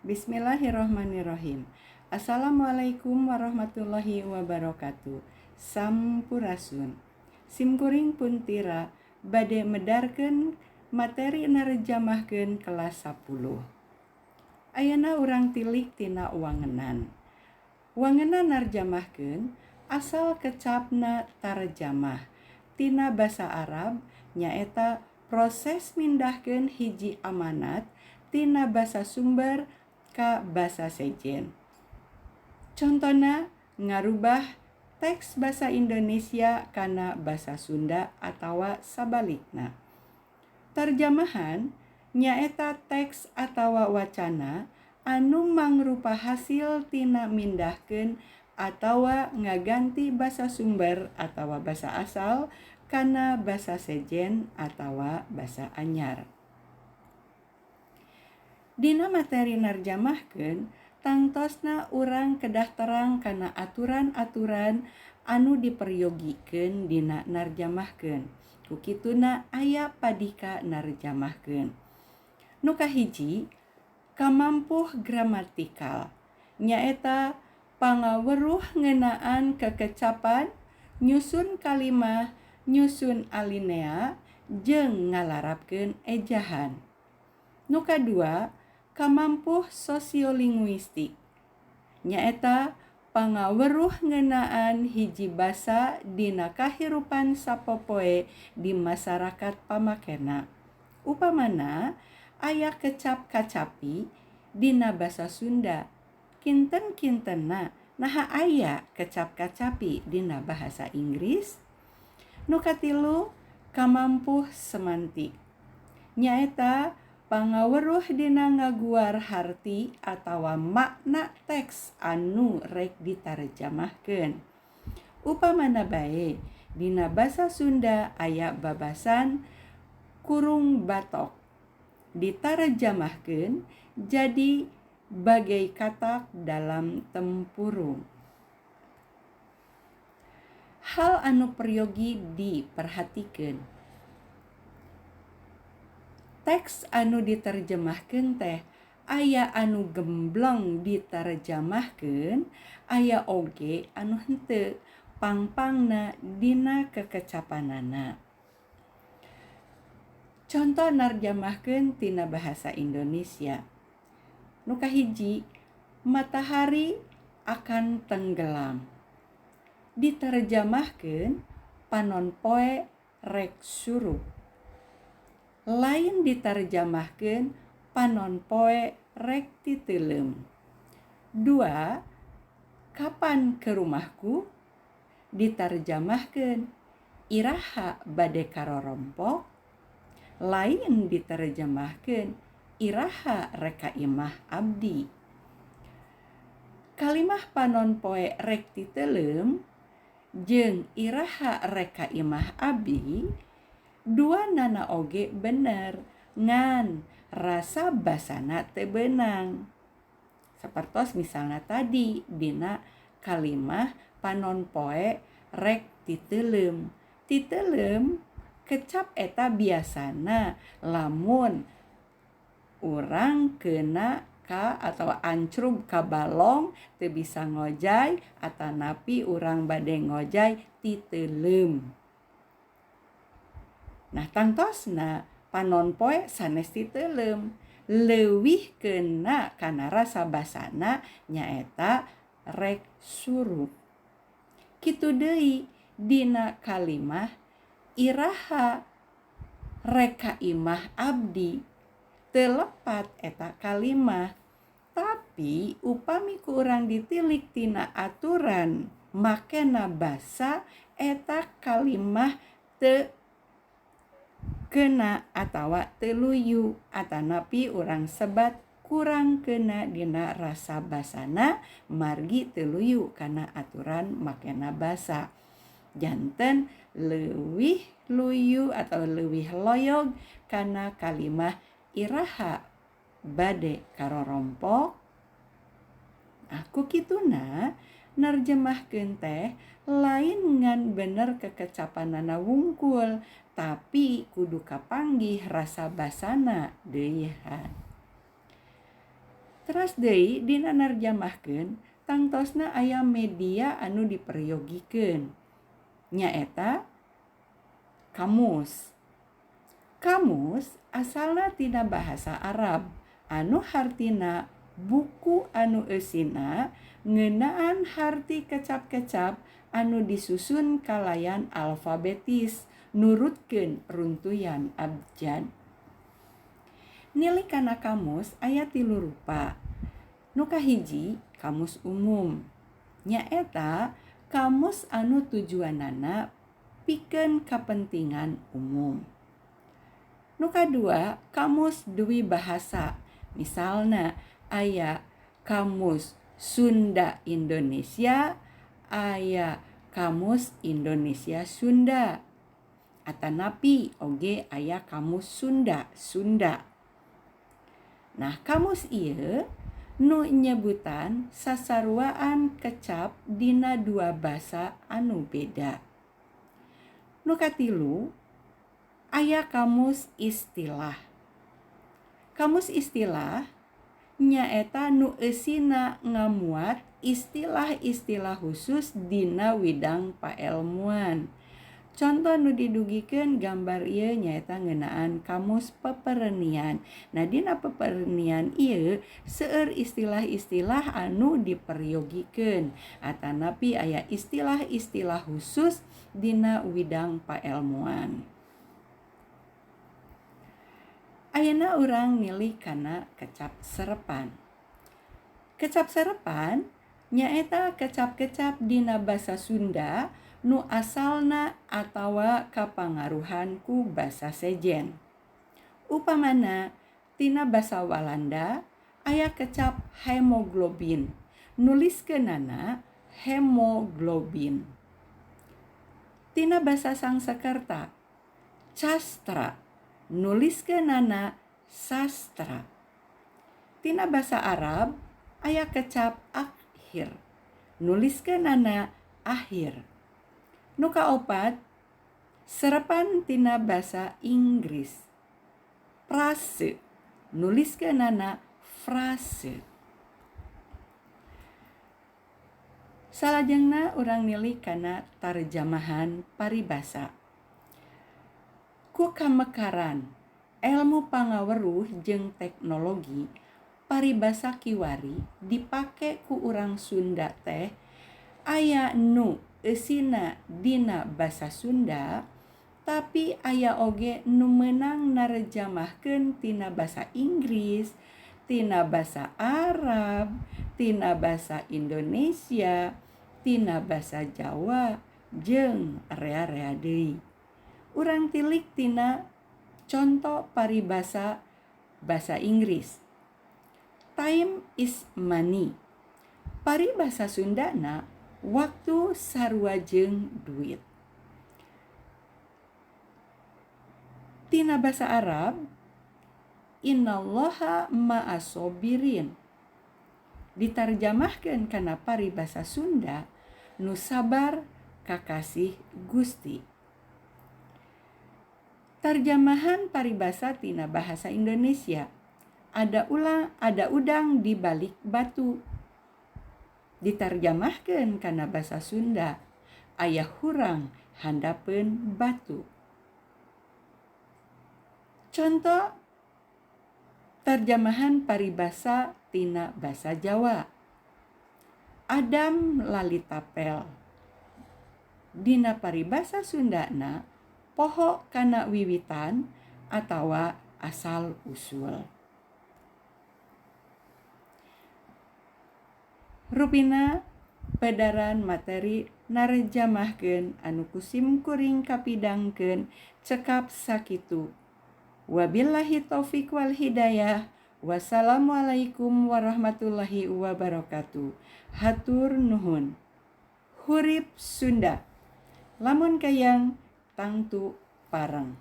Bismillahirrohmanirrohim. Assalamualaikum warahmatullahi wabarakatuh. Sampurasun. Simkuring puntira bade medarkeun materi narjamahkeun kelas 10. Ayeuna urang tilik tina wangenan. Wangenan narjamahkeun asal kecapna tarjamah. Tina basa Arab nyaeta proses mindahkeun hiji amanat tina basa sumber ka basa sejen. Contona ngarubah teks basa Indonesia kana basa Sunda atawa sabalikna. Tarjamahan nyaeta teks atawa wacana anu mangrupa hasil tina mindahkeun atawa ngaganti basa sumber atawa basa asal kana basa sejen atawa basa anyar. Dina materi narjamahkeun tangtosna urang kedah terang kana aturan-aturan anu diperyogikeun dina narjamahkeun. Kukituna aya padika narjamahkeun. Nu kahiji, kamampuh gramatikal. Nyaeta pangaweruh ngeunaan kekecapan, nyusun kalimah, nyusun alinea, jeung ngalarapkeun ejahan. Nu kadua, kamampuh sosiolinguistik. Nyaeta pangaweruh ngeunaan hiji basa dina kahirupan sapopoe di masyarakat pamakena. Upamana aya kecap-kacapi dina basa Sunda. Kinten-kintenna naha aya kecap-kacapi dina bahasa Inggris. Nu katilu, kamampuh semantik. Nyaeta pangaweruh dina ngaguar harti atawa makna teks anu rek ditarjamahkeun. Upamana bae dina basa Sunda aya babasan kurung batok. Ditarjamahkeun jadi bagai katak dalam tempurung. Hal anu peryogi diperhatikeun. Teks anu diterjemahkeun teh aya anu gembleng ditarjamahkeun, aya oge anu henteu pangpangna dina kekecapanana. Contoh narjamahkeun tina bahasa Indonesia. Nu kahiji, matahari akan tenggelam. Diterjemahkeun panon poe rek surup. Lain diterjemahkeun panon poe rek titeuleum. 2. Kapan ke rumahku? Diterjemahkeun iraha bade karorompok. Lain diterjemahkeun iraha rek ka imah abdi. Kalimah panon poe rek titeuleum jeung iraha rek ka imah abdi dua nana oge bener ngan rasa basana teu beunang. Sapertos misalna tadi dina kalimah panon poe rek titeuleum. Titeuleum kecap eta biasana lamun urang keuna ka atau ancrub ka balong teu bisa ngojay atanapi urang bade ngojay titeuleum. Nah tangtosna panon poe sanes titeuleum leuwih keuna kana rasa basana nyaeta rek surup. Kitu deui dina kalimah iraha rek ka imah abdi teu lepat eta kalimah, tapi upami ku urang ditilik tina aturan makena basa eta kalimah teu keuna atawa teu luyu atanapi urang sebat kurang keuna dina rasa basana margi teu luyu kana aturan makena basa. Janten leuwih luyu atau leuwih loyog kana kalimah iraha bade karorompok. Aku kituna narjemahkeun teh lain ngan bener kekecapanana wungkul, tapi kudu kapanggih rasa basana deuihan. Teras deui dina narjamahkeun tangtosna aya media anu diperyogikeun. Nyaeta kamus. Kamus asalna tina bahasa Arab anu hartina buku anu eusina ngeunaan harti kecap-kecap anu disusun kalayan alfabetis nurutkeun runtuyan abjad. Nilai kana kamus aya 3 rupa. Nu kahiji kamus umum. Nyaeta kamus anu tujuanana pikeun kapentingan umum. Nu kadua kamus deui bahasa. Misalna aya kamus Sunda Indonesia, aya kamus Indonesia Sunda. Atanapi oge aya kamus Sunda. Nah, kamus ieu nu nyebutan sasaruaan kecap dina 2 basa anu beda. Nu katilu aya kamus istilah. Kamus istilah nyaeta nu eusina ngamuat istilah-istilah khusus dina widang paelmuan. Contoh nu didugikeun gambar ieu nyaeta ngeunaan kamus peperenian. Nah, dina peperenian ieu seueur istilah-istilah anu diperyogikeun. Atanapi aya istilah-istilah khusus dina widang paelmuan. Ayeuna urang milih kana kecap serepan. Kecap serepan nyaeta kecap-kecap dina basa Sunda nu asalna atawa kapangaruhan ku basa sejen. Upamana tina basa Walanda aya kecap hemoglobin. Nuliskeunana hemoglobin. Tina basa Sangsekerta castra. Nuliskeunana sastra. Tina basa Arab aya kecap akhir. Nuliskeunana akhir. Nu kaopat serepan tina basa Inggris. Prase. Nuliskeunana frase. Salajengna urang nilih kana tarjamahan paribasa. Ku kamekaran ilmu pangaweruh jeung teknologi paribasa kiwari dipake ku urang Sunda teh aya nu eusina dina basa Sunda tapi aya oge nu meunang narjamahkeun tina basa Inggris, tina basa Arab, tina basa Indonesia, tina basa Jawa jeung area-area deui. Urang tilik tina contoh paribasa basa Inggris. Time is money. Paribasa Sundana waktu sarua jeung duit. Tina basa Arab innallaha ma'asobirin. Ditarjamahkeun kana paribasa Sunda nu sabar kakasih Gusti. Tarjamahan paribasa tina bahasa Indonesia. Ada udang di balik batu. Ditarjamahkeun kana basa Sunda. Aya hurang handapeun batu. Contoh tarjamahan paribasa tina basa Jawa. Adam lali tapel. Dina paribasa Sundana poho kana wiwitan atawa asal usul. Rupina pedaran materi narjamahkeun anu kusim kuring kapidangkeun cekap sakitu. Wabillahi taufiq wal hidayah. Wassalamualaikum warahmatullahi wabarakatuh. Hatur nuhun. Hurip Sunda. Lamun kayang tangtu pareng.